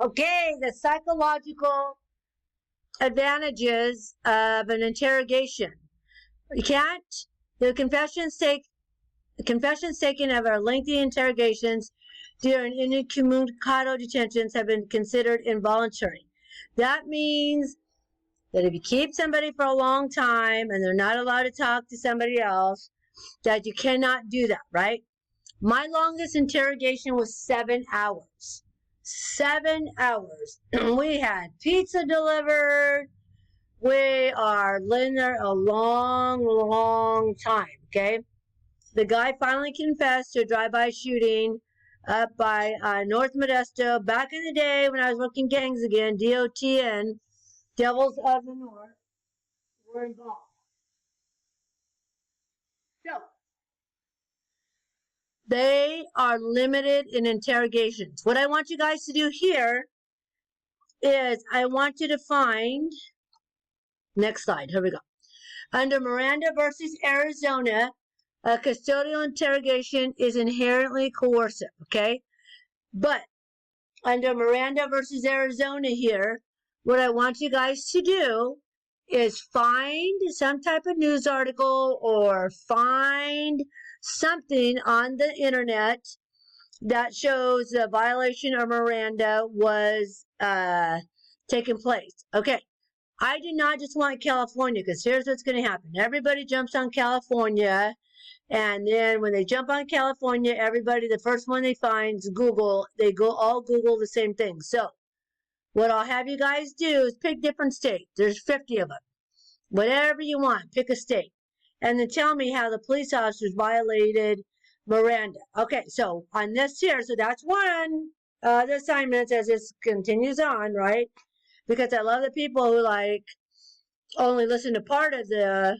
Okay, the psychological advantages of an interrogation. You can't. The confessions taken of our lengthy interrogations during incommunicado detentions have been considered involuntary. That means that if you keep somebody for a long time and they're not allowed to talk to somebody else, that you cannot do that, right? My longest interrogation was 7 hours. 7 hours. We had pizza delivered. We are in there a long time, okay? The guy finally confessed to a drive-by shooting up by North Modesto. Back in the day when I was working gangs again, DOTN, Devils of the North, were involved. So, they are limited in interrogations. What I want you guys to do here is I want you to find, next slide, here we go. Under Miranda versus Arizona, a custodial interrogation is inherently coercive, okay? But under Miranda versus Arizona here, what I want you guys to do is find some type of news article or find something on the internet that shows the violation of Miranda was taking place. Okay, I do not just want California, because here's what's going to happen. Everybody jumps on California, and then when they jump on California, everybody, the first one they find is Google. They go all Google the same thing. So what I'll have you guys do is pick different states. There's 50 of them. Whatever you want, pick a state. And then tell me how the police officers violated Miranda. Okay, so on this here, so that's one the assignments as this continues on, right? Because I love the people who like only listen to part of the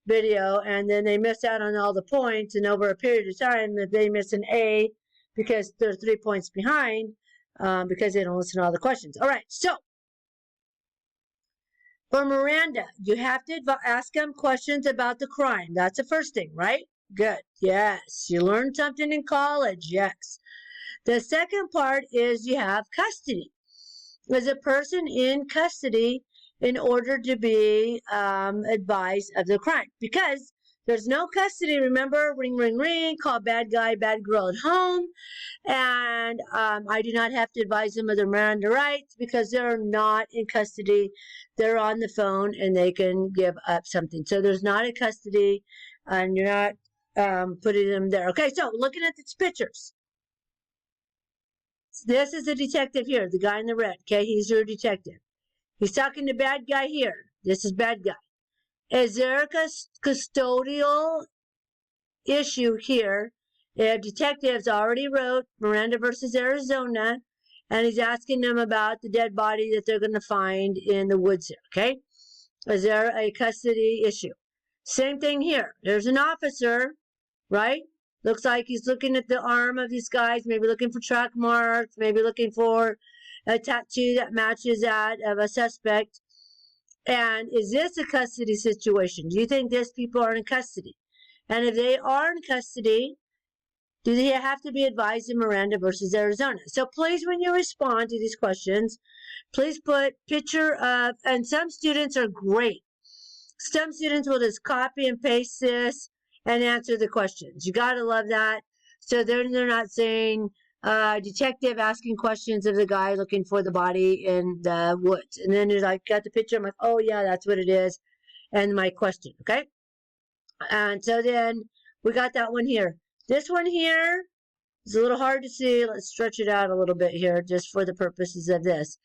video and then they miss out on all the points, and over a period of time that they miss an A because they're 3 points behind because they don't listen to all the questions. All right, so for Miranda, you have to ask them questions about the crime. That's the first thing, right? Good. Yes. You learned something in college. Yes. The second part is you have custody. Is a person in custody in order to be advised of the crime? Because there's no custody. Remember, ring, ring, ring, call bad guy, bad girl at home. And I do not have to advise them of their Miranda rights because they're not in custody. They're on the phone and they can give up something. So there's not a custody and you're not putting them there. Okay, so looking at these pictures. This is the detective here, the guy in the red. Okay, he's your detective. He's talking to bad guy here. This is bad guy. Is there a custodial issue here? The detectives already wrote Miranda versus Arizona, and he's asking them about the dead body that they're going to find in the woods here, okay? Is there a custody issue? Same thing here. There's an officer, right? Looks like he's looking at the arm of these guys, maybe looking for track marks, maybe looking for a tattoo that matches that of a suspect. And is this a custody situation? Do you think these people are in custody? And if they are in custody, do they have to be advised in Miranda versus Arizona? So please, when you respond to these questions, please put picture of, and some students are great. Some students will just copy and paste this and answer the questions. You got to love that. So they're not saying, detective asking questions of the guy looking for the body in the woods. And then there's like, got the picture. I'm like, oh yeah, that's what it is. And my question, okay? And so then we got that one here. This one here is a little hard to see. Let's stretch it out a little bit here just for the purposes of this.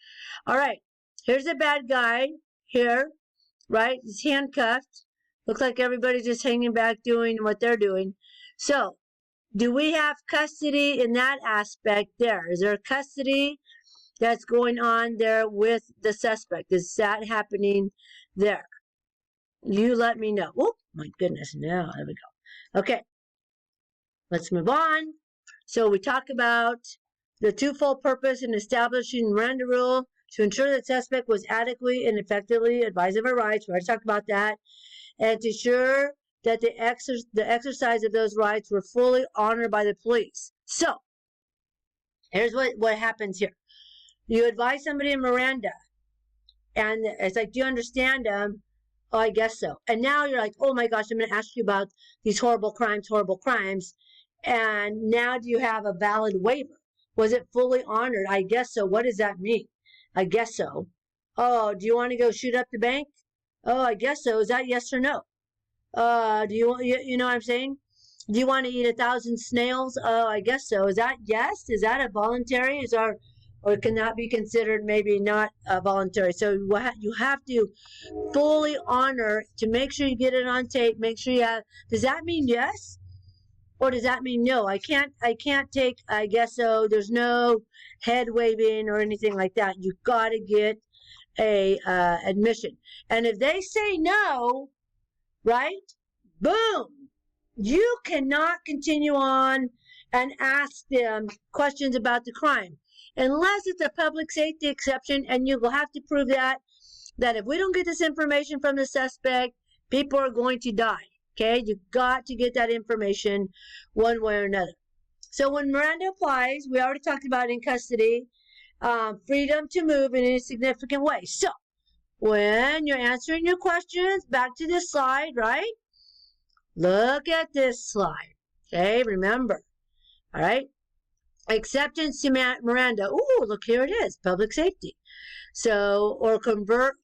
All right, here's a bad guy here, right? He's handcuffed. Looks like everybody's just hanging back doing what they're doing. So, do we have custody in that aspect there? Is there custody that's going on there with the suspect? Is that happening there? You let me know. Oh, my goodness. Now, there we go. Okay. Let's move on. So we talk about the twofold purpose in establishing Miranda rule to ensure that suspect was adequately and effectively advised of her rights. We already talked about that. And to ensure that the exercise of those rights were fully honored by the police. So, here's what happens here. You advise somebody in Miranda, and it's like, do you understand them? Oh, I guess so. And now you're like, oh my gosh, I'm going to ask you about these horrible crimes. And now do you have a valid waiver? Was it fully honored? I guess so. What does that mean? I guess so. Oh, do you want to go shoot up the bank? Oh, I guess so. Is that yes or no? Do you know what I'm saying? Do you want to eat 1,000 snails? Oh, I guess so. Is that yes? Is that a voluntary? Or can that be considered maybe not voluntary? So you have to fully honor to make sure you get it on tape. Make sure you have. Does that mean yes? Or does that mean no? I can't take, I guess so. There's no head waving or anything like that. You got to get a admission. And if they say no, right? Boom. You cannot continue on and ask them questions about the crime unless it's a public safety exception, and you will have to prove that if we don't get this information from the suspect, people are going to die. Okay, you got to get that information one way or another. So when Miranda applies, we already talked about in custody, freedom to move in any significant way. So when you're answering your questions, back to this slide, right? Look at this slide. Okay, remember. All right. Acceptance to Miranda. Ooh, look, here it is. Public safety. So, or covert,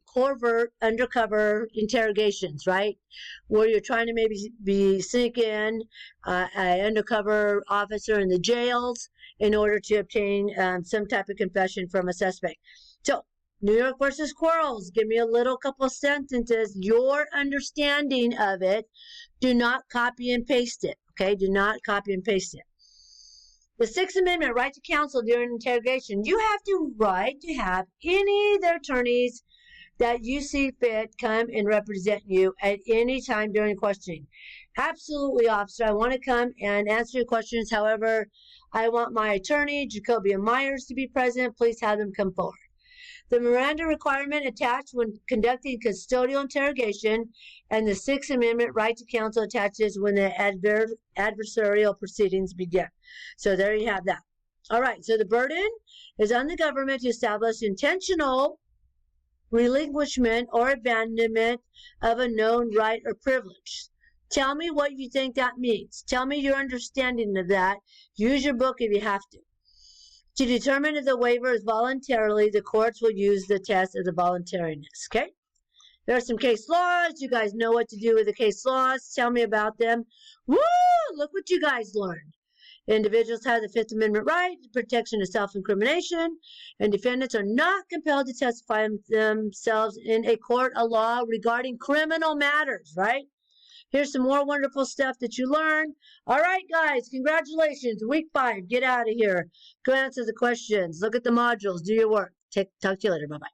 undercover interrogations, right? Where you're trying to maybe sneak in an undercover officer in the jails in order to obtain some type of confession from a suspect. So, New York versus Quarles. Give me a little couple of sentences. Your understanding of it. Do not copy and paste it. Okay? Do not copy and paste it. The Sixth Amendment, right to counsel during interrogation. You have the right to have any of the attorneys that you see fit come and represent you at any time during questioning. Absolutely, officer. I want to come and answer your questions. However, I want my attorney, Jacobia Myers, to be present. Please have them come forward. The Miranda requirement attached when conducting custodial interrogation, and the Sixth Amendment right to counsel attaches when the adversarial proceedings begin. So there you have that. All right, so the burden is on the government to establish intentional relinquishment or abandonment of a known right or privilege. Tell me what you think that means. Tell me your understanding of that. Use your book if you have to. To determine if the waiver is voluntarily, the courts will use the test of the voluntariness, okay? There are some case laws. You guys know what to do with the case laws. Tell me about them. Woo! Look what you guys learned. Individuals have the Fifth Amendment right to protection of self-incrimination, and defendants are not compelled to testify themselves in a court of law regarding criminal matters, right? Here's some more wonderful stuff that you learned. All right, guys, congratulations. Week 5, get out of here. Go answer the questions. Look at the modules. Do your work. Talk to you later. Bye-bye.